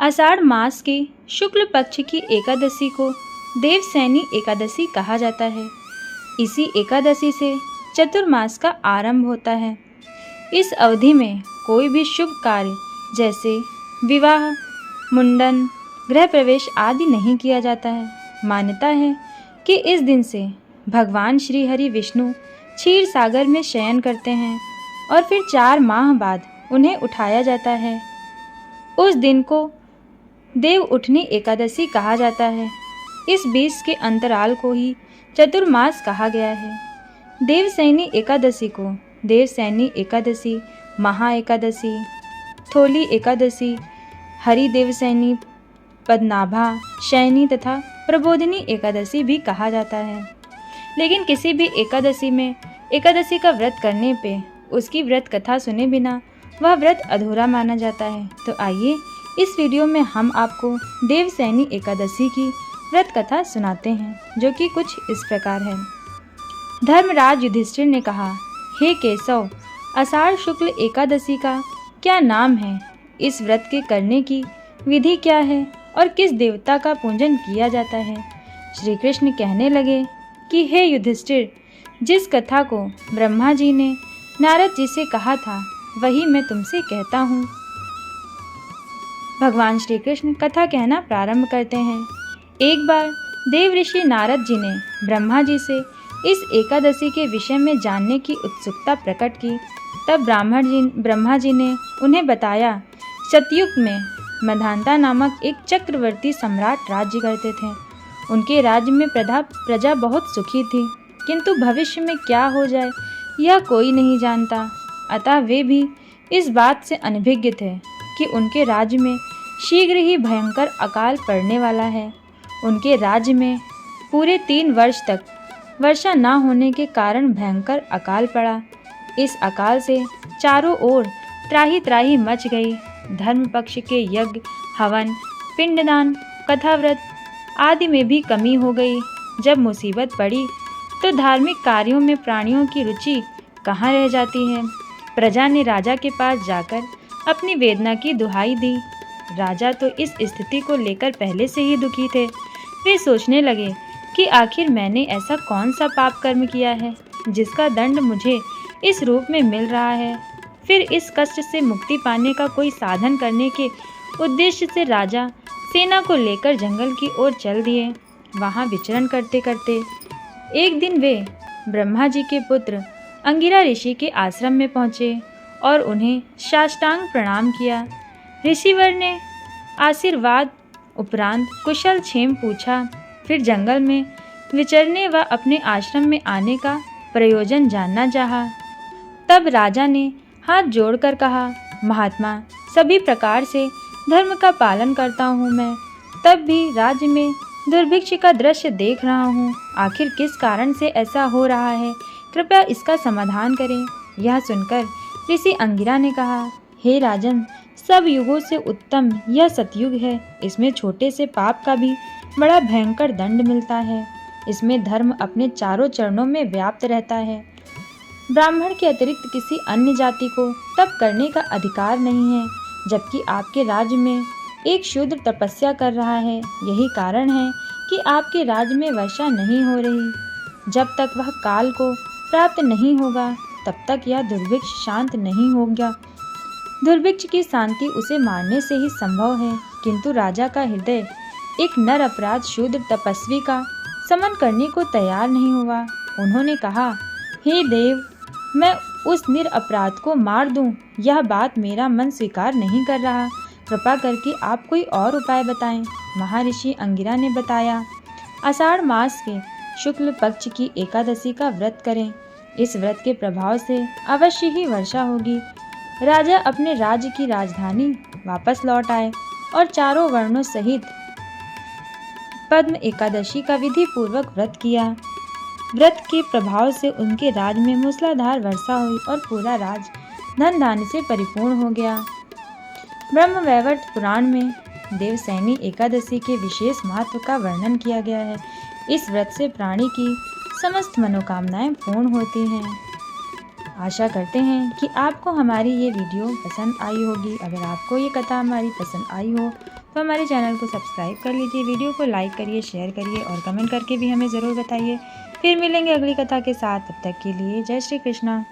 आषाढ़ मास के शुक्ल पक्ष की एकादशी को देवसैनी एकादशी कहा जाता है। इसी एकादशी से चतुर्मास का आरंभ होता है। इस अवधि में कोई भी शुभ कार्य जैसे विवाह, मुंडन, गृह प्रवेश आदि नहीं किया जाता है। मान्यता है कि इस दिन से भगवान श्री हरि विष्णु क्षीर सागर में शयन करते हैं और फिर 4 माह बाद उन्हें उठाया जाता है। उस दिन को देव उठनी एकादशी कहा जाता है। इस बीच के अंतराल को ही चतुर्मास कहा गया है। देवसैनी एकादशी को देवसैनी एकादशी, महा एकादशी, थोली एकादशी, हरि देवसैनी, पद्मनाभा शयनी तथा प्रबोधिनी एकादशी भी कहा जाता है। लेकिन किसी भी एकादशी में एकादशी का व्रत करने पे उसकी व्रत कथा सुने बिना वह व्रत अधूरा माना जाता है। तो आइए इस वीडियो में हम आपको देवसैनी एकादशी की व्रत कथा सुनाते हैं, जो कि कुछ इस प्रकार है। धर्मराज युधिष्ठिर ने कहा, हे केशव, आषाढ़ शुक्ल एकादशी का क्या नाम है? इस व्रत के करने की विधि क्या है और किस देवता का पूजन किया जाता है? श्री कृष्ण कहने लगे कि हे युधिष्ठिर, जिस कथा को ब्रह्मा जी ने नारद जी से कहा था वही मैं तुमसे कहता हूँ। भगवान श्री कृष्ण कथा कहना प्रारंभ करते हैं। एक बार देव ऋषि नारद जी ने ब्रह्मा जी से इस एकादशी के विषय में जानने की उत्सुकता प्रकट की। तब ब्रह्मा जी ने उन्हें बताया, सतयुग में मधांता नामक एक चक्रवर्ती सम्राट राज्य करते थे। उनके राज्य में प्रजा बहुत सुखी थी, किंतु भविष्य में क्या हो जाए यह कोई नहीं जानता। अतः वे भी इस बात से अनभिज्ञ थे कि उनके राज्य में शीघ्र ही भयंकर अकाल पड़ने वाला है। उनके राज्य में पूरे 3 वर्ष तक वर्षा न होने के कारण भयंकर अकाल पड़ा। इस अकाल से चारों ओर त्राही त्राही मच गई। धर्म पक्ष के यज्ञ, हवन, पिंडदान, कथाव्रत आदि में भी कमी हो गई। जब मुसीबत पड़ी तो धार्मिक कार्यों में प्राणियों की रुचि कहाँ रह जाती है। प्रजा ने राजा के पास जाकर अपनी वेदना की दुहाई दी। राजा तो इस स्थिति को लेकर पहले से ही दुखी थे। वे सोचने लगे कि आखिर मैंने ऐसा कौन सा पाप कर्म किया है जिसका दंड मुझे इस रूप में मिल रहा है। फिर इस कष्ट से मुक्ति पाने का कोई साधन करने के उद्देश्य से राजा सेना को लेकर जंगल की ओर चल दिए। वहाँ विचरण करते करते एक दिन वे ब्रह्मा जी के पुत्र अंगिरा ऋषि के आश्रम में पहुँचे और उन्हें साष्टांग प्रणाम किया। ऋषिवर ने आशीर्वाद उपरांत कुशल क्षेम पूछा। फिर जंगल में विचरने व अपने आश्रम में आने का प्रयोजन जानना चाहा। तब राजा ने हाथ जोड़कर कहा, महात्मा, सभी प्रकार से धर्म का पालन करता हूँ मैं, तब भी राज्य में दुर्भिक्ष का दृश्य देख रहा हूँ। आखिर किस कारण से ऐसा हो रहा है? कृपया इसका समाधान करें। यह सुनकर ऋषि अंगिरा ने कहा, हे राजन, सब युगों से उत्तम यह सतयुग है। इसमें छोटे से पाप का भी बड़ा भयंकर दंड मिलता है। इसमें धर्म अपने चारों चरणों में व्याप्त रहता है। ब्राह्मण के अतिरिक्त किसी अन्य जाति को तप करने का अधिकार नहीं है, जबकि आपके राज्य में एक शूद्र तपस्या कर रहा है। यही कारण है कि आपके राज्य में वर्षा नहीं हो रही। जब तक वह काल को प्राप्त नहीं होगा तब तक यह दुर्भिक्ष शांत नहीं होगा। दुर्भिक्ष की शांति उसे मारने से ही संभव है, किंतु राजा का हृदय एक नर अपराध शूद्र तपस्वी का समन करने को तैयार नहीं हुआ। उन्होंने कहा, हे देव, मैं उस निर अपराध को मार दूं, यह बात मेरा मन स्वीकार नहीं कर रहा। कृपा करके आप कोई और उपाय बताएं। महर्षि अंगिरा ने बताया, आषाढ़ मास के शुक्ल पक्ष की एकादशी का व्रत करें। इस व्रत के प्रभाव से अवश्य ही वर्षा होगी। राजा अपने राज्य की राजधानी वापस लौट आए और चारों वर्णों सहित पद्म एकादशी का विधि पूर्वक व्रत किया। व्रत के प्रभाव से उनके राज्य में मूसलाधार वर्षा हुई और पूरा राज्य धन धान्य से परिपूर्ण हो गया। ब्रह्मवैवर्त पुराण में देवसैनी एकादशी के विशेष महत्व का वर्णन किया गया है। इस व्रत से प्राणी की समस्त मनोकामनाएं पूर्ण होती हैं। आशा करते हैं कि आपको हमारी ये वीडियो पसंद आई होगी। अगर आपको ये कथा हमारी पसंद आई हो तो हमारे चैनल को सब्सक्राइब कर लीजिए, वीडियो को लाइक करिए, शेयर करिए और कमेंट करके भी हमें ज़रूर बताइए। फिर मिलेंगे अगली कथा के साथ, तब तक के लिए जय श्री कृष्णा।